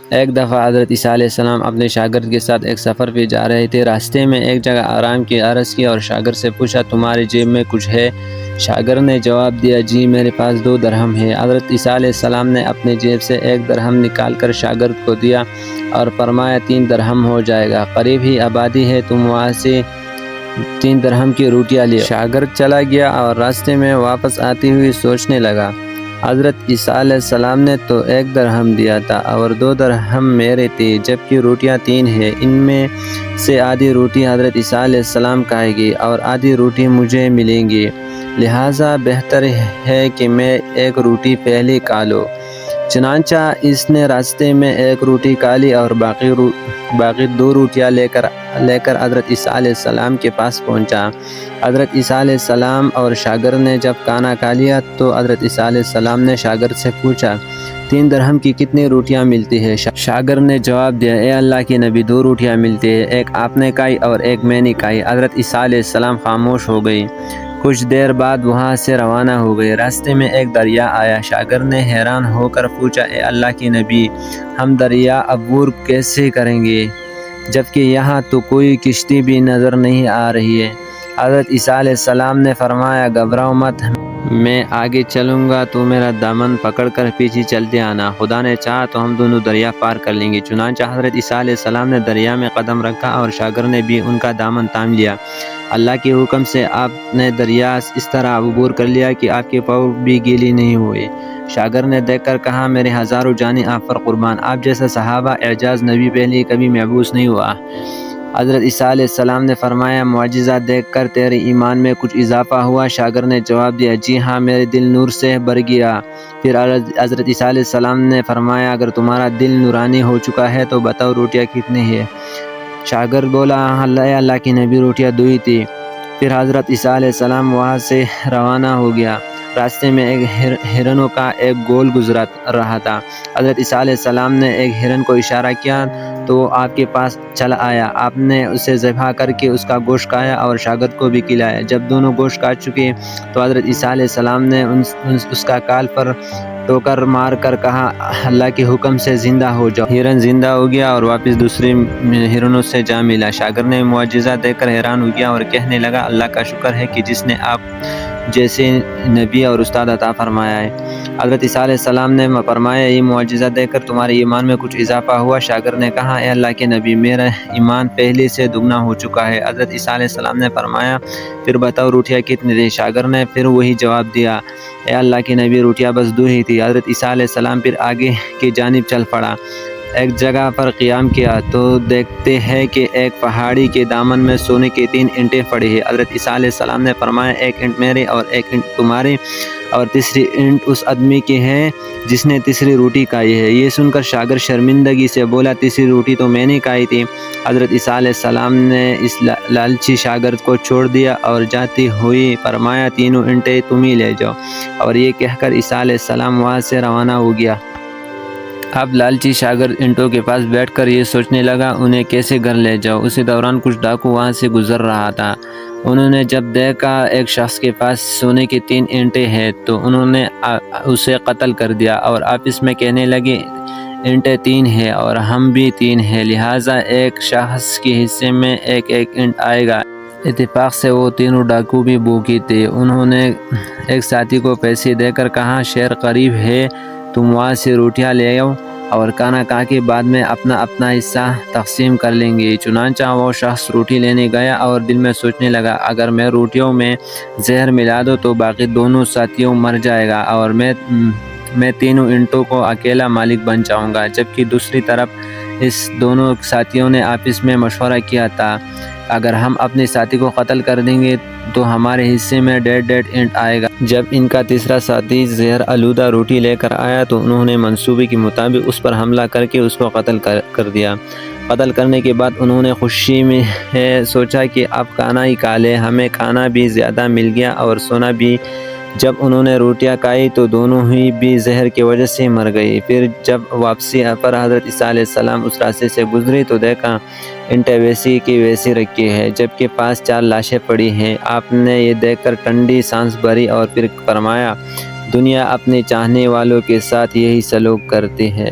ایک دفعہ حضرت عیسیٰ علیہ السلام اپنے شاگرد کے ساتھ ایک سفر پہ جا رہے تھے۔ راستے میں ایک جگہ آرام کی عرض کی اور شاگرد سے پوچھا، تمہاری جیب میں کچھ ہے؟ شاگرد نے جواب دیا، جی میرے پاس 2 درہم ہے۔ حضرت عیسیٰ علیہ السلام نے اپنے جیب سے 1 درہم نکال کر شاگرد کو دیا اور فرمایا 3 درہم ہو جائے گا، قریب ہی آبادی ہے، تم وہاں سے 3 درہم کی روٹیاں لے۔ شاگرد چلا گیا اور راستے میں واپس آتے ہوئے سوچنے لگا، حضرت عیسیٰ علیہ السلام نے تو 1 درہم دیا تھا اور 2 درہم میرے تھے، جبکہ روٹیاں 3 ہیں۔ ان میں سے آدھی روٹی حضرت عیسیٰ علیہ السلام کھائے گی اور آدھی روٹی مجھے ملیں گی، لہٰذا بہتر ہے کہ میں 1 روٹی پہلے کھا لوں۔ چنانچہ اس نے راستے میں 1 روٹی کھا لی اور باقی 2 روٹیاں لے کر حضرت عیسیٰ علیہ السلام کے پاس پہنچا۔ حضرت عیسیٰ علیہ السلام اور شاگرد نے جب کھانا کھا لیا تو حضرت عیسیٰ علیہ السلام نے شاگرد سے پوچھا، 3 درہم کی کتنی روٹیاں ملتی ہیں؟ شاگرد نے جواب دیا، اے اللہ کے نبی، 2 روٹیاں ملتی ہیں، 1 آپ نے کھائی اور 1 میں نے کھائی۔ حضرت عیسیٰ علیہ السلام خاموش ہو گئی۔ کچھ دیر بعد وہاں سے روانہ ہو گئے۔ راستے میں ایک دریا آیا۔ شاگرد نے حیران ہو کر پوچھا، اے اللہ کے نبی، ہم دریا عبور کیسے کریں گے جبکہ یہاں تو کوئی کشتی بھی نظر نہیں آ رہی ہے؟ حضرت عیسیٰ علیہ السلام نے فرمایا، گھبراؤ مت، میں آگے چلوں گا تو میرا دامن پکڑ کر پیچھے چلتے آنا، خدا نے چاہا تو ہم دونوں دریا پار کر لیں گے۔ چنانچہ حضرت عیسیٰ علیہ السلام نے دریا میں قدم رکھا اور شاگرد نے بھی ان کا دامن تھام لیا۔ اللہ کے حکم سے آپ نے دریا اس طرح عبور کر لیا کہ آپ کے پاؤں بھی گیلے نہیں ہوئے۔ شاگرد نے دیکھ کر کہا، میرے ہزاروں جانیں آپ پر قربان، آپ جیسا صحابہ اعجاز نبی پہلے کبھی مبعوث نہیں ہوا۔ حضرت عیسیٰ علیہ السلام نے فرمایا، معجزہ دیکھ کر تیرے ایمان میں کچھ اضافہ ہوا؟ شاگرد نے جواب دیا، جی ہاں، میرے دل نور سے بھر گیا۔ پھر حضرت عیسیٰ علیہ السلام نے فرمایا، اگر تمہارا دل نورانی ہو چکا ہے تو بتاؤ روٹیاں کتنی ہیں؟ شاگرد بولا، اے اللہ کی نبی، روٹیاں 2 ہی تھی۔ پھر حضرت عیسیٰ علیہ السلام وہاں سے روانہ ہو گیا۔ راستے میں ایک ہرنوں کا ایک گول گزر رہا تھا۔ حضرت عیسیٰ علیہ السلام نے ایک ہرن کو اشارہ کیا تو وہ آپ کے پاس چلا آیا۔ آپ نے اسے ذبح کر کے اس کا گوشت کھایا اور شاگرد کو بھی کھلایا۔ جب دونوں گوشت کھا چکے تو حضرت عیسیٰ علیہ السلام نے اس کا کال پر ٹوکر مار کر کہا، اللہ کے حکم سے زندہ ہو جاؤ۔ ہرن زندہ ہو گیا اور واپس دوسرے ہرنوں سے جا ملا۔ شاگرد نے معجزہ دیکھ کر حیران ہو گیا اور کہنے لگا، اللہ کا شکر ہے کہ جس نے آپ جیسے نبی اور استاد عطا فرمایا ہے۔ حضرت عیسیٰ علیہ السلام نے فرمایا، یہ معجزہ دیکھ کر تمہارے ایمان میں کچھ اضافہ ہوا؟ شاگرد نے کہا، اے اللہ کے نبی، میرا ایمان پہلے سے دگنا ہو چکا ہے۔ حضرت عیسیٰ علیہ السلام نے فرمایا، پھر بتاؤ روٹیاں کتنی تھیں؟ شاگرد نے پھر وہی جواب دیا، اے اللہ کے نبی، روٹیاں بس 2 ہی تھی۔ حضرت عیسیٰ علیہ السلام پھر آگے کی جانب چل پڑا۔ ایک جگہ پر قیام کیا تو دیکھتے ہیں کہ ایک پہاڑی کے دامن میں سونے کے 3 اینٹیں پڑی ہیں۔ حضرت عیسیٰ علیہ السلام نے فرمایا، 1 اینٹ میرے اور 1 اینٹ تمہارے اور تیسری اینٹ اس آدمی کی ہے جس نے تیسری روٹی کھائی ہے۔ یہ سن کر شاگرد شرمندگی سے بولا، تیسری روٹی تو میں نے کھائی تھی۔ حضرت عیسیٰ علیہ السلام نے اس لالچی شاگرد کو چھوڑ دیا اور جاتی ہوئی فرمایا، 3 اینٹیں تم ہی لے جاؤ، اور یہ کہہ کر عیسیٰ علیہ السلام وہاں سے روانہ ہو گیا۔ اب لالچی شاگرد اینٹوں کے پاس بیٹھ کر یہ سوچنے لگا، انہیں کیسے گھر لے جاؤ۔ اسی دوران کچھ ڈاکو وہاں سے گزر رہا تھا۔ انہوں نے جب دیکھا ایک شخص کے پاس سونے کی 3 اینٹیں ہیں تو انہوں نے اسے قتل کر دیا اور آپس میں کہنے لگے، اینٹیں 3 ہیں اور ہم بھی 3 ہیں، لہٰذا ایک شخص کے حصے میں 1 اینٹ آئے گا۔ اتفاق سے وہ تینوں ڈاکو بھی بھوکے تھے۔ انہوں نے ایک ساتھی کو پیسے دے کر کہا، شہر قریب ہے، تم وہاں سے روٹیاں لے آؤ اور کھانا کھا کے بعد میں اپنا حصہ تقسیم کر لیں گے۔ چنانچہ وہ شخص روٹی لینے گیا اور دل میں سوچنے لگا، اگر میں روٹیوں میں زہر ملا دوں تو باقی دونوں ساتھیوں مر جائے گا اور میں 3 اینٹوں کو اکیلا مالک بن جاؤں گا۔ جبکہ دوسری طرف اس دونوں ساتھیوں نے آپس میں مشورہ کیا تھا، اگر ہم اپنے ساتھی کو قتل کر دیں گے تو ہمارے حصے میں 1.5 اینٹ آئے گا۔ جب ان کا تیسرا ساتھی زہر آلودہ روٹی لے کر آیا تو انہوں نے منصوبے کے مطابق اس پر حملہ کر کے اس کو قتل کر دیا۔ قتل کرنے کے بعد انہوں نے خوشی میں سوچا کہ اب کھانا ہی کھا لے، ہمیں کھانا بھی زیادہ مل گیا اور سونا بھی۔ جب انہوں نے روٹیاں کھائی تو دونوں ہی بھی زہر کی وجہ سے مر گئی۔ پھر جب واپسی پر حضرت عیسیٰ علیہ السلام اس راستے سے گزرے تو دیکھا اینٹیں ویسی کی ویسی رکھی ہے جبکہ پاس 4 لاشیں پڑی ہیں۔ آپ نے یہ دیکھ کر ٹھنڈی سانس بھری اور پھر فرمایا، دنیا اپنے چاہنے والوں کے ساتھ یہی سلوک کرتی ہے۔